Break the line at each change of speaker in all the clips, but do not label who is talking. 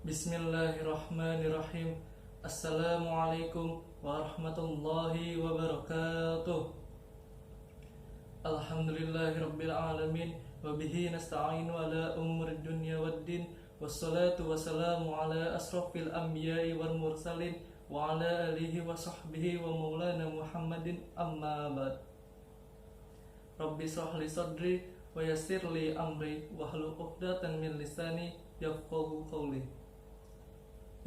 Bismillahirrahmanirrahim. Assalamualaikum warahmatullahi wabarakatuh. Alhamdulillahirabbil alamin wa bihi nasta'inu ala umuri dunya waddin wassalatu wassalamu ala asrofil anbiya'i wal mursalin wa ala alihi wa sahbihi wa maulana Muhammadin amma ba'd. Rabbi shrah li sadri wa yassir li amri wahlul 'uqdatam min lisani yafqahu qawli.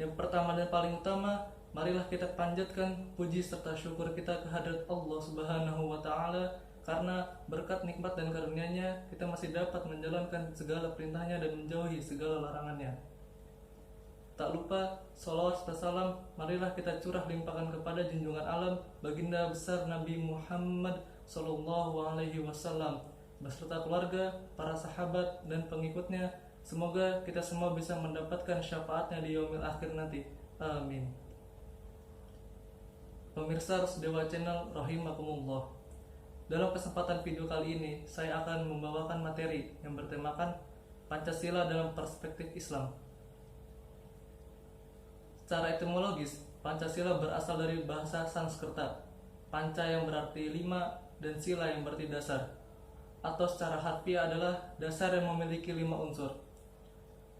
Yang pertama dan paling utama, marilah kita panjatkan puji serta syukur kita kehadrat Allah Subhanahu wa taala, karena berkat nikmat dan karunia-Nya kita masih dapat menjalankan segala perintahnya dan menjauhi segala larangannya. Tak lupa salawat serta salam marilah kita curah limpahkan kepada junjungan alam baginda besar Nabi Muhammad sallallahu alaihi wasallam beserta keluarga, para sahabat dan pengikutnya. Semoga kita semua bisa mendapatkan syafaatnya di yaumil akhir nanti. Amin. Pemirsa Dewa Channel rahimakumullah. Dalam kesempatan video kali ini, saya akan membawakan materi yang bertemakan Pancasila dalam perspektif Islam. Secara etimologis, Pancasila berasal dari bahasa Sanskerta. Panca yang berarti 5 dan sila yang berarti dasar. Atau secara harfiah adalah dasar yang memiliki 5 unsur.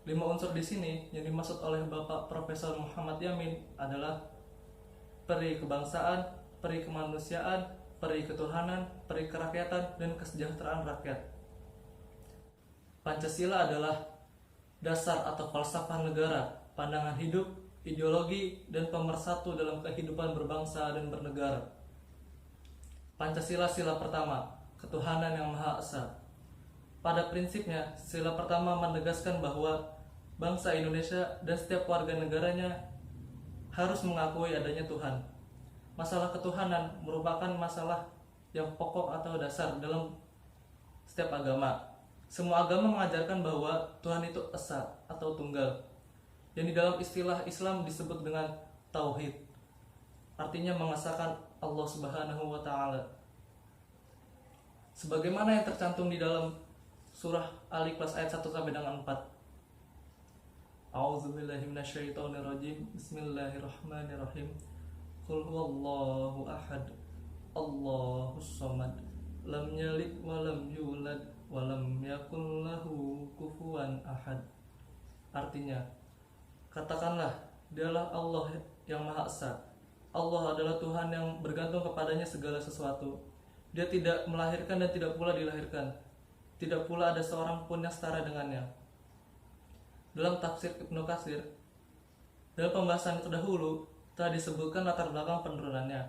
5 unsur di sini yang dimaksud oleh Bapak Profesor Muhammad Yamin adalah peri kebangsaan, peri kemanusiaan, peri ketuhanan, peri kerakyatan, dan kesejahteraan rakyat. Pancasila adalah dasar atau falsafah negara, pandangan hidup, ideologi, dan pemersatu dalam kehidupan berbangsa dan bernegara. Pancasila sila pertama, ketuhanan yang Maha Esa. Pada prinsipnya, sila pertama menegaskan bahwa bangsa Indonesia dan setiap warga negaranya harus mengakui adanya Tuhan. Masalah ketuhanan merupakan masalah yang pokok atau dasar dalam setiap agama. Semua agama mengajarkan bahwa Tuhan itu esa atau tunggal, yang di dalam istilah Islam disebut dengan tauhid. Artinya mengesahkan Allah Subhanahu wa taala. Sebagaimana yang tercantum di dalam surah Al-Ikhlas ayat 1 sampai dengan 4. A'udzubillahi minasyaitonirrajim. Bismillahirrahmanirrahim. Qul huwallahu ahad. Allahus samad. Lam yalid wa lam yulad wa lam yakul lahu kufuwan ahad. Artinya, katakanlah, Dialah Allah yang Maha Esa. Allah adalah Tuhan yang bergantung kepadanya segala sesuatu. Dia tidak melahirkan dan tidak pula dilahirkan. Tidak pula ada seorang pun yang setara dengannya. Dalam tafsir Ibnu Katsir, dalam pembahasan terdahulu telah disebutkan latar belakang penurunannya.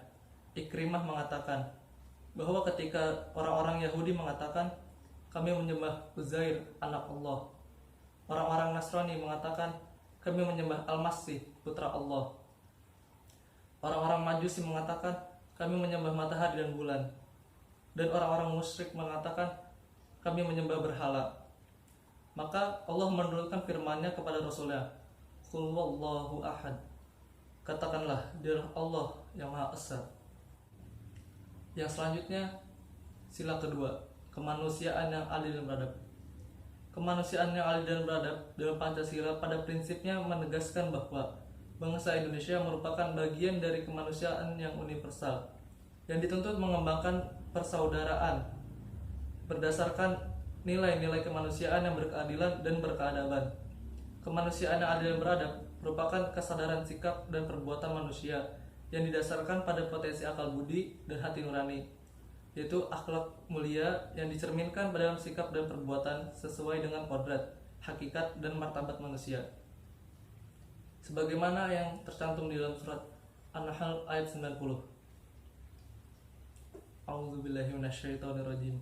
Ikrimah mengatakan bahwa ketika orang-orang Yahudi mengatakan kami menyembah Uzair anak Allah, orang-orang Nasrani mengatakan kami menyembah Al-Masih putra Allah, orang-orang Majusi mengatakan kami menyembah matahari dan bulan, dan orang-orang musyrik mengatakan kami menyembah berhala. Maka Allah menurunkan firman-Nya kepada Rasul-Nya, Qul huwallahu ahad. Katakanlah, Dialah Allah yang Maha Esa. Yang selanjutnya, sila kedua, kemanusiaan yang adil dan beradab. Kemanusiaan yang adil dan beradab dalam Pancasila pada prinsipnya menegaskan bahwa bangsa Indonesia merupakan bagian dari kemanusiaan yang universal, yang dituntut mengembangkan persaudaraan berdasarkan nilai-nilai kemanusiaan yang berkeadilan dan berkeadaban. Kemanusiaan yang adil dan beradab merupakan kesadaran sikap dan perbuatan manusia yang didasarkan pada potensi akal budi dan hati nurani, yaitu akhlak mulia yang dicerminkan pada dalam sikap dan perbuatan sesuai dengan kodrat, hakikat, dan martabat manusia. Sebagaimana yang tercantum di dalam surat An-Nahl ayat 90. A'udzubillahi minasyaitonirrajim.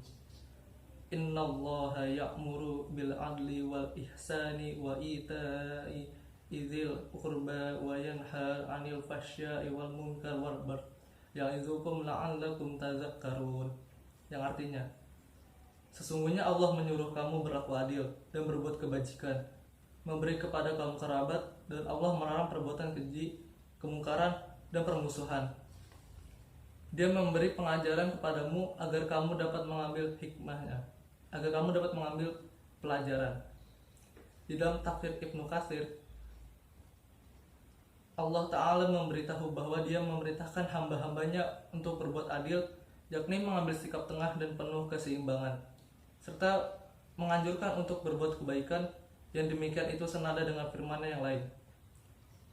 Innallaha ya'muru bil 'adli wal ihsani wa ita'i idzil qurba wa yanha 'anil fahsya'i wal munkar wal baghi ya'izukum la'allakum tadhakkarun. Yang artinya, sesungguhnya Allah menyuruh kamu berlaku adil dan berbuat kebajikan, memberi kepada kaum kerabat, dan Allah melarang perbuatan keji, kemungkaran, dan permusuhan. Dia memberi pengajaran kepadamu agar kamu dapat mengambil hikmahnya, agar kamu dapat mengambil pelajaran. Di dalam tafsir Ibnu Katsir, Allah Ta'ala memberitahu bahwa Dia memerintahkan hamba-hambanya untuk berbuat adil, yakni mengambil sikap tengah dan penuh keseimbangan, serta menganjurkan untuk berbuat kebaikan. Yang demikian itu senada dengan firman-Nya yang lain.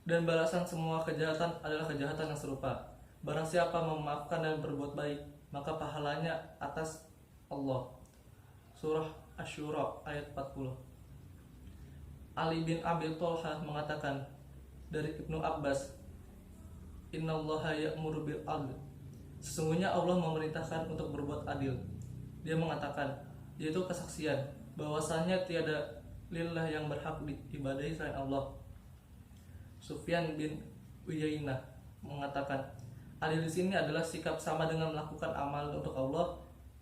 Dan balasan semua kejahatan adalah kejahatan yang serupa. Barang siapa memaafkan dan berbuat baik, maka pahalanya atas Allah. Surah Asy-Syura ayat 40. Ali bin Abi Thalhah mengatakan dari Ibnu Abbas, Innallaha ya'muru bil 'adl. Sesungguhnya Allah memerintahkan untuk berbuat adil. Dia mengatakan, yaitu kesaksian bahwasanya tiada lillah yang berhak diibadahi selain Allah. Sufyan bin Uyainah mengatakan, adil di sini adalah sikap sama dengan melakukan amal untuk Allah,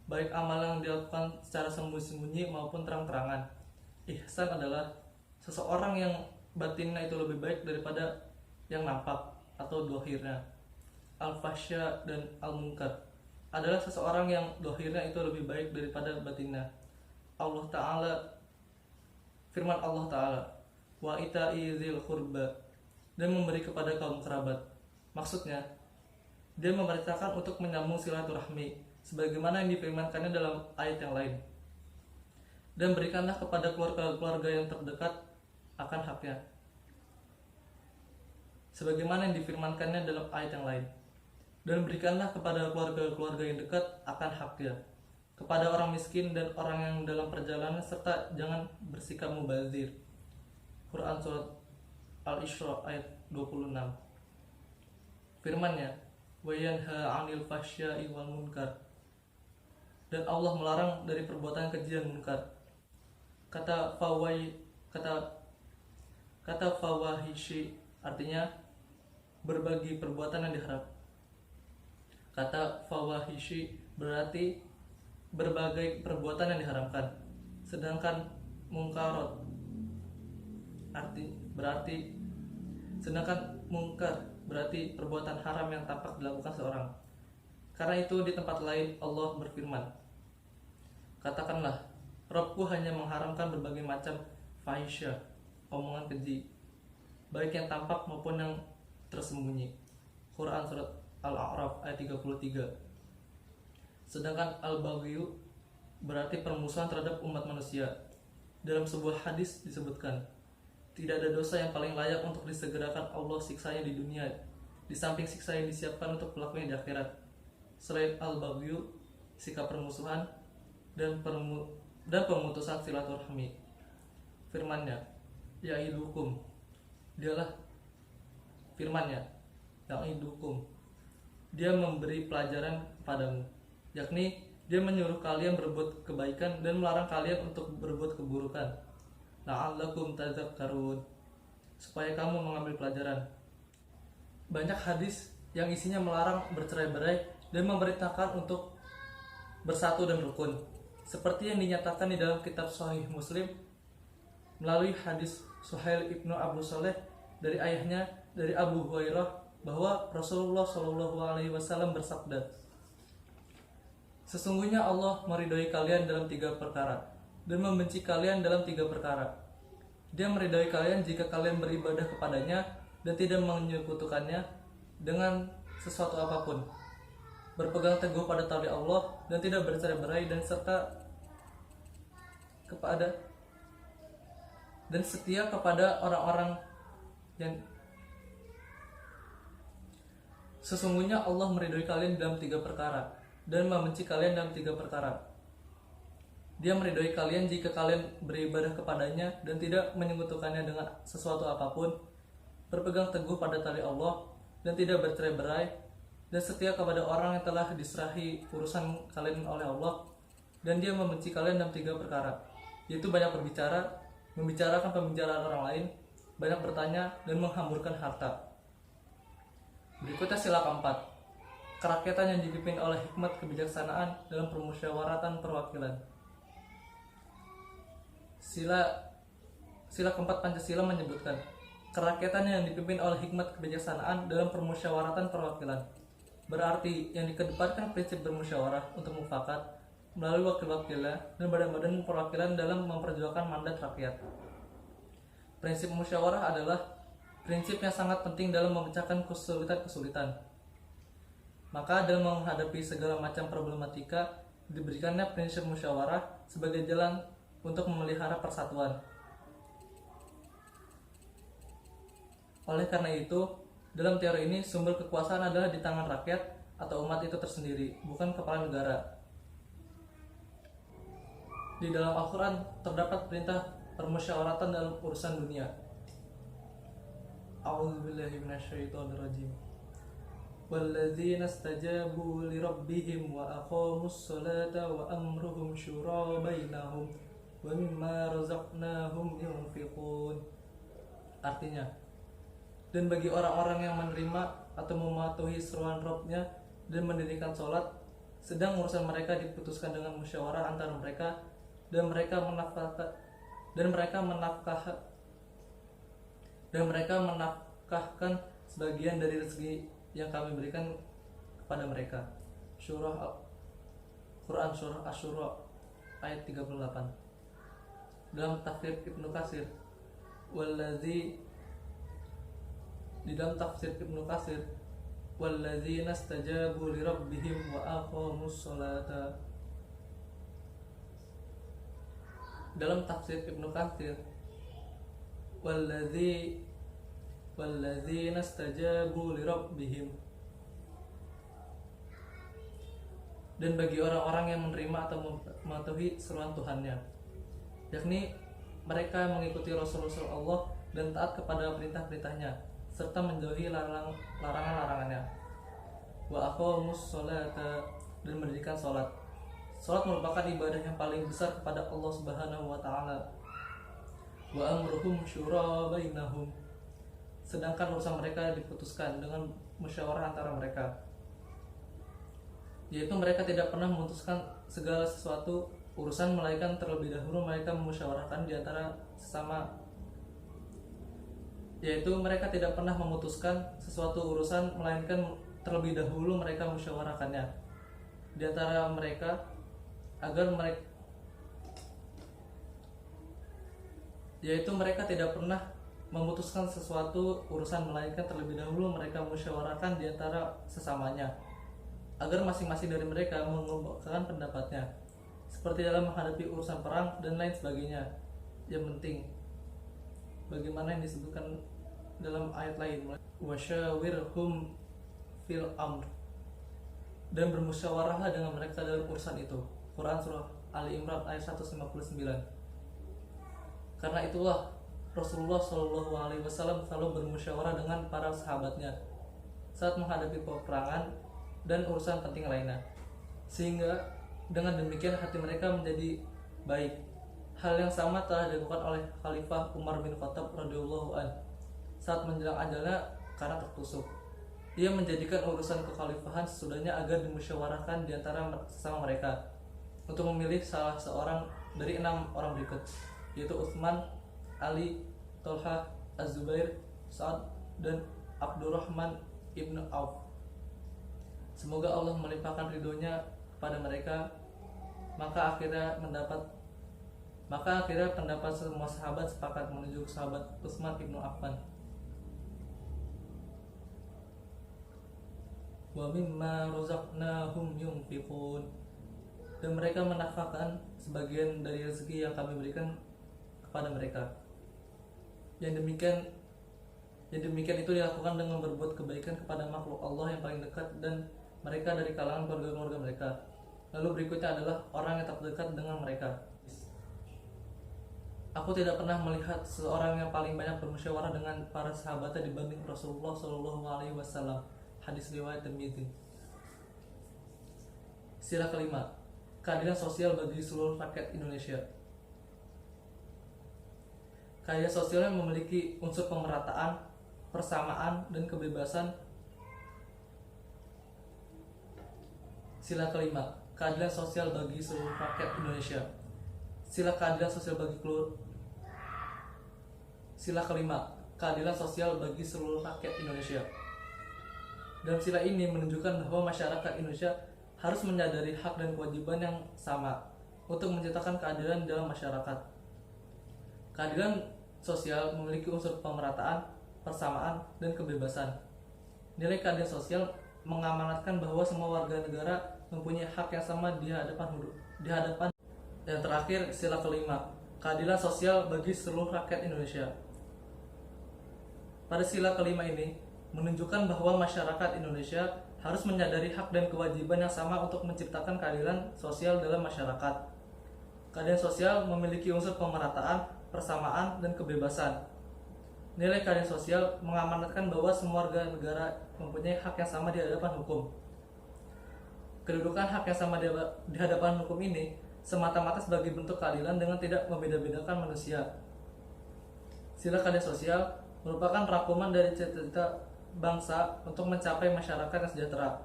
baik amal yang dilakukan secara sembunyi-sembunyi maupun terang-terangan. Ihsan adalah seseorang yang batinnya itu lebih baik daripada yang nampak atau dohirnya. Al-fahsya dan al-munkar adalah seseorang yang dohirnya itu lebih baik daripada batinnya. Allah Ta'ala, firman Allah Ta'ala, wa ita'i dzil qurba, dan memberi kepada kaum kerabat. Maksudnya, dia memerintahkan untuk menyambung silaturahmi sebagaimana yang difirmankannya dalam ayat yang lain. Dan berikanlah kepada keluarga-keluarga yang terdekat akan haknya sebagaimana yang difirmankannya dalam ayat yang lain. Dan berikanlah kepada keluarga-keluarga yang dekat akan haknya, kepada orang miskin dan orang yang dalam perjalanan, serta jangan bersikap mubazir. Quran surat Al-Isra ayat 26. Firman-Nya, wa yanha 'anil fahsya'i wal munkar, dan Allah melarang dari perbuatan keji dan munkar. Kata fawahishi artinya berbagi perbuatan yang diharap. Kata fawahishi berarti berbagai perbuatan yang diharamkan. Sedangkan mungkar berarti perbuatan haram yang tampak dilakukan seorang. Karena itu di tempat lain Allah berfirman, katakanlah, Rabbku hanya mengharamkan berbagai macam fahisya, omongan keji, baik yang tampak maupun yang tersembunyi. Quran surat Al-A'raf ayat 33. Sedangkan al-baghyu berarti permusuhan terhadap umat manusia. Dalam sebuah hadis disebutkan, tidak ada dosa yang paling layak untuk disegerakan Allah siksanya di dunia, di samping siksa yang disiapkan untuk pelakunya di akhirat, selain al-baghyu, sikap permusuhan dan pemutusan silaturahmi. Firman-Nya, ya'idukum, dialah firman-Nya, ya'idukum, dia memberi pelajaran padamu, yakni dia menyuruh kalian berbuat kebaikan dan melarang kalian untuk berbuat keburukan. La'allakum tadzakkarun, supaya kamu mengambil pelajaran. Banyak hadis yang isinya melarang bercerai-berai dan memerintahkan untuk bersatu dan rukun, seperti yang dinyatakan di dalam kitab Sahih Muslim melalui hadis Suhail ibnu Abu Saleh dari ayahnya, dari Abu Hurairah, bahwa Rasulullah SAW bersabda, sesungguhnya Allah meridhoi kalian dalam 3 perkara dan membenci kalian dalam 3 perkara. Dia meridhoi kalian jika kalian beribadah kepadanya dan tidak menyekutukannya dengan sesuatu apapun, berpegang teguh pada tali Allah dan tidak bercerai-berai, dan setia kepada orang-orang yang sesungguhnya Allah meridhoi kalian dalam 3 perkara dan membenci kalian dalam 3 perkara. Dia meridhoi kalian jika kalian beribadah kepadanya dan tidak menyekutukannya dengan sesuatu apapun, berpegang teguh pada tali Allah dan tidak bercerai-berai, dan setia kepada orang yang telah diserahi urusan kalian oleh Allah. Dan dia membenci kalian dalam 3 perkara, yaitu banyak berbicara, membicarakan pembicaraan orang lain, banyak bertanya, dan menghamburkan harta. Berikutnya sila keempat, kerakyatan yang dipimpin oleh hikmat kebijaksanaan dalam permusyawaratan perwakilan. Sila keempat Pancasila menyebutkan kerakyatan yang dipimpin oleh hikmat kebijaksanaan dalam permusyawaratan perwakilan. Berarti yang dikedepankan prinsip bermusyawarah untuk mufakat melalui wakil-wakilnya dan badan-badan perwakilan dalam memperjuangkan mandat rakyat. Prinsip musyawarah adalah prinsip yang sangat penting dalam memecahkan kesulitan-kesulitan. Maka dalam menghadapi segala macam problematika, diberikannya prinsip musyawarah sebagai jalan untuk memelihara persatuan. Oleh karena itu, dalam teori ini sumber kekuasaan adalah di tangan rakyat atau umat itu tersendiri, bukan kepala negara. Di dalam Al-Quran terdapat perintah permusyawaratan dalam urusan dunia. A'udzubillahi minasyaitonirrajim. Walladzina istajabu lirabbihim wa aqamus salata wa amruhum syura bainahum wa mimma razaqnahum yunfiqun. Artinya, dan bagi orang-orang yang menerima atau mematuhi seruan Rabb-nya dan mendirikan sholat, sedang urusan mereka diputuskan dengan musyawarah antara mereka, dan mereka menafkahkan sebagian dari rezeki yang kami berikan kepada mereka. Quran Surah Asy-Syura ayat 38. Dalam tafsir Ibnu Katsir, di dalam tafsir Ibnu Katsir, walladzina istajabu lirabbihim wa aqamus salata. Dalam tafsir Ibnu Katsir, walladzina istajabu lirabbihim, dan bagi orang-orang yang menerima atau mematuhi seruan Tuhannya, yakni mereka mengikuti Rasul-Rasul Allah dan taat kepada perintah-perintahnya serta menjauhi larangan-larangannya. Wa aqamus sholata, dan mendirikan sholat. Sholat merupakan ibadah yang paling besar kepada Allah Subhanahu wa Ta'ala. Wa amruhum syura bainahum, sedangkan urusan mereka diputuskan dengan musyawarah antara mereka, yaitu mereka tidak pernah memutuskan segala sesuatu urusan, melainkan terlebih dahulu mereka memusyawarahkan di antara sesama. Yaitu mereka tidak pernah memutuskan sesuatu urusan, melainkan terlebih dahulu mereka musyawarahkannya di antara mereka, agar mereka, yaitu mereka tidak pernah memutuskan sesuatu urusan, melainkan terlebih dahulu mereka musyawarahkan di antara sesamanya, agar masing-masing dari mereka mengungkapkan pendapatnya, seperti dalam menghadapi urusan perang dan lain sebagainya. Yang penting, bagaimana yang disebutkan dalam ayat lain, wasyawirhum fil amr, dan bermusyawarahlah dengan mereka dalam urusan itu. Quran Surah Ali Imran ayat 159. Karena itulah Rasulullah SAW selalu bermusyawarah dengan para sahabatnya saat menghadapi peperangan dan urusan penting lainnya, sehingga dengan demikian hati mereka menjadi baik. Hal yang sama telah dilakukan oleh Khalifah Umar bin Khattab radhiyallahu anhu saat menjelang ajalnya karena tertusuk. Ia menjadikan urusan kekhalifahan sesudahnya agar dimusyawarahkan di antara sesama mereka untuk memilih salah seorang dari 6 orang berikut, yaitu Utsman, Ali, Tolha, Az-Zubair, Sa'ad, dan Abdurrahman ibn Auf. Semoga Allah melimpahkan ridhonya kepada mereka. Maka akhirnya pendapat semua sahabat sepakat menunjuk sahabat Utsman ibn Affan. Wa mimma razaqnahum yunfiqun, dan mereka menafkahkan sebagian dari rezeki yang kami berikan kepada mereka. Yang demikian itu dilakukan dengan berbuat kebaikan kepada makhluk Allah yang paling dekat dan mereka dari kalangan keluarga-keluarga mereka. Lalu berikutnya adalah orang yang terdekat dengan mereka. Aku tidak pernah melihat seorang yang paling banyak bermusyawarah dengan para sahabatnya dibanding Rasulullah SAW. Hadis riwayat Tirmidzi. Sila kelima, keadilan sosial bagi seluruh rakyat Indonesia. Keadilan sosial yang memiliki unsur pemerataan, persamaan, dan kebebasan. Sila kelima, keadilan sosial bagi seluruh rakyat Indonesia. Sila kelima, keadilan sosial bagi seluruh rakyat Indonesia. Dalam sila ini menunjukkan bahwa masyarakat Indonesia harus menyadari hak dan kewajiban yang sama untuk menciptakan keadilan dalam masyarakat. Keadilan sosial memiliki unsur pemerataan, persamaan, dan kebebasan. Nilai keadilan sosial mengamanatkan bahwa semua warga negara mempunyai hak yang sama di hadapan. Yang terakhir, sila kelima, keadilan sosial bagi seluruh rakyat Indonesia. Pada sila kelima ini menunjukkan bahwa masyarakat Indonesia harus menyadari hak dan kewajiban yang sama untuk menciptakan keadilan sosial dalam masyarakat. Keadilan sosial memiliki unsur pemerataan, persamaan, dan kebebasan. Nilai keadilan sosial mengamanatkan bahwa semua warga negara mempunyai hak yang sama di hadapan hukum. Kedudukan hak yang sama di hadapan hukum ini semata-mata sebagai bentuk keadilan dengan tidak membeda-bedakan manusia. Sila keadilan sosial merupakan rangkuman dari cita-cita bangsa untuk mencapai masyarakat yang sejahtera.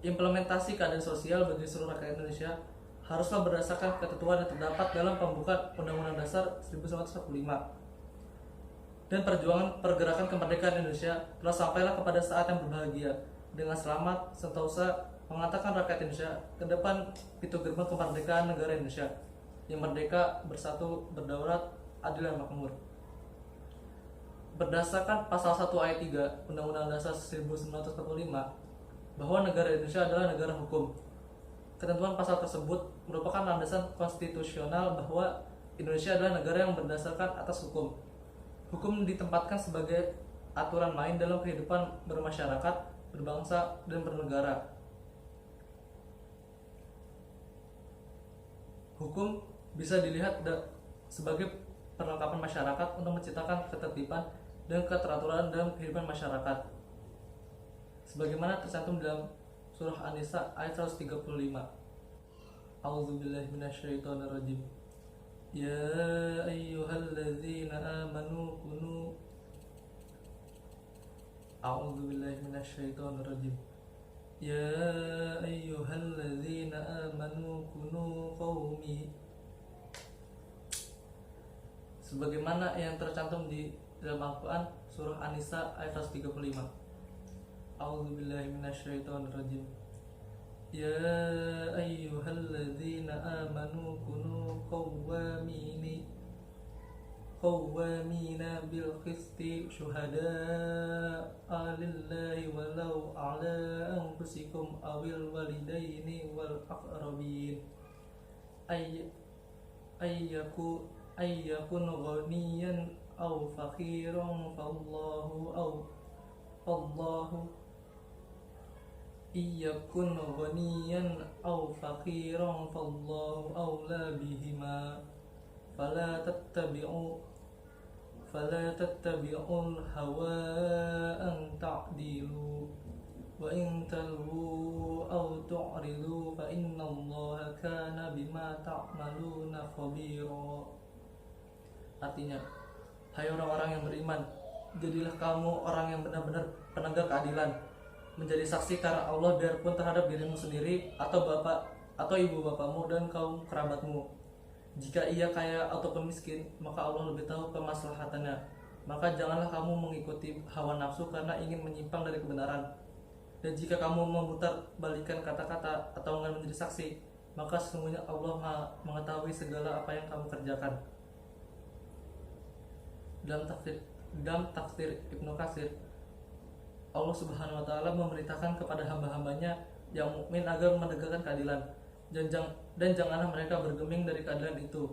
Implementasi keadilan sosial bagi seluruh rakyat Indonesia haruslah berdasarkan ketentuan yang terdapat dalam pembukaan Undang-Undang Dasar 1945. Dan perjuangan pergerakan kemerdekaan Indonesia telah sampailah kepada saat yang berbahagia dengan selamat sentosa mengantarkan rakyat Indonesia ke depan pintu gerbang kemerdekaan negara Indonesia yang merdeka, bersatu, berdaulat, adil dan makmur. Berdasarkan pasal 1 ayat 3 Undang-Undang Dasar 1945 bahwa negara Indonesia adalah negara hukum. Ketentuan pasal tersebut merupakan landasan konstitusional bahwa Indonesia adalah negara yang berdasarkan atas hukum. Hukum ditempatkan sebagai aturan main dalam kehidupan bermasyarakat, berbangsa, dan bernegara. Hukum bisa dilihat sebagai perlengkapan masyarakat untuk menciptakan ketertiban dan keteraturan dalam kehidupan masyarakat. Sebagaimana tercantum dalam surah An-Nisa ayat 135. A'udzubillahi minasyaitonirrajim. Ya ayyuhalladzina amanu kunu A'udzubillahi minasyaitonirrajim. Ya ayyuhalladzina amanu kunu qaumi. Sebagaimana yang tercantum di dalam Al-Quran surah An-Nisa ayat 135. A'udzubillahi minasyaitonirrajim. Ya ayyuhalladzina amanu kunu qawwamina bil qisti syuhada'a lillahi walau ala anfusikum awil walidaini wal aqrabin ayyakun ghaniyan aw faqiran fallahu iyakun ghaniyan aw faqiran fallahu awla bihima fala tattabi'ul hawa an ta'dilu wa in talwu aw tu'ridu fa innallaha kana bima ta'maluna khabira. Artinya, hai orang-orang yang beriman, jadilah kamu orang yang benar-benar penegak keadilan, menjadi saksi karena Allah biarpun terhadap dirimu sendiri atau bapak atau ibu bapakmu dan kaum kerabatmu. Jika ia kaya ataupun miskin, maka Allah lebih tahu kemaslahatannya. Maka janganlah kamu mengikuti hawa nafsu karena ingin menyimpang dari kebenaran. Dan jika kamu memutar balikan kata-kata atau enggan menjadi saksi, maka sesungguhnya Allah mengetahui segala apa yang kamu kerjakan. Dalam tafsir Ibnu Katsir, Allah Subhanahu wa taala memerintahkan kepada hamba-hambanya yang mukmin agar menegakkan keadilan dan janganlah mereka bergeming dari keadilan itu.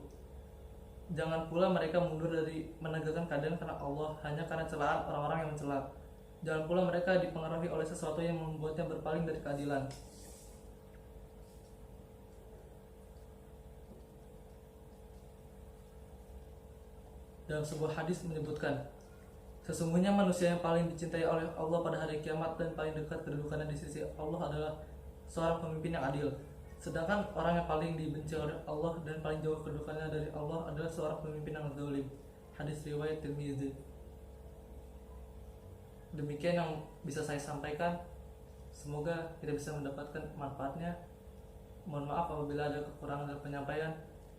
Jangan pula mereka mundur dari menegakkan keadilan karena Allah hanya karena celaan orang-orang yang mencela. Jangan pula mereka dipengaruhi oleh sesuatu yang membuatnya berpaling dari keadilan. Dalam sebuah hadis menyebutkan, sesungguhnya manusia yang paling dicintai oleh Allah pada hari kiamat dan paling dekat kedudukannya di sisi Allah adalah seorang pemimpin yang adil. Sedangkan orang yang paling dibenci oleh Allah dan paling jauh kedudukannya dari Allah adalah seorang pemimpin yang zalim. Hadis riwayat Tirmizi. Demikian yang bisa saya sampaikan. Semoga kita bisa mendapatkan manfaatnya. Mohon maaf apabila ada kekurangan dalam penyampaian.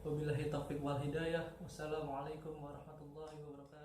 Wabillahi taufiq wal hidayah. Wassalamualaikum warahmatullahi wabarakatuh.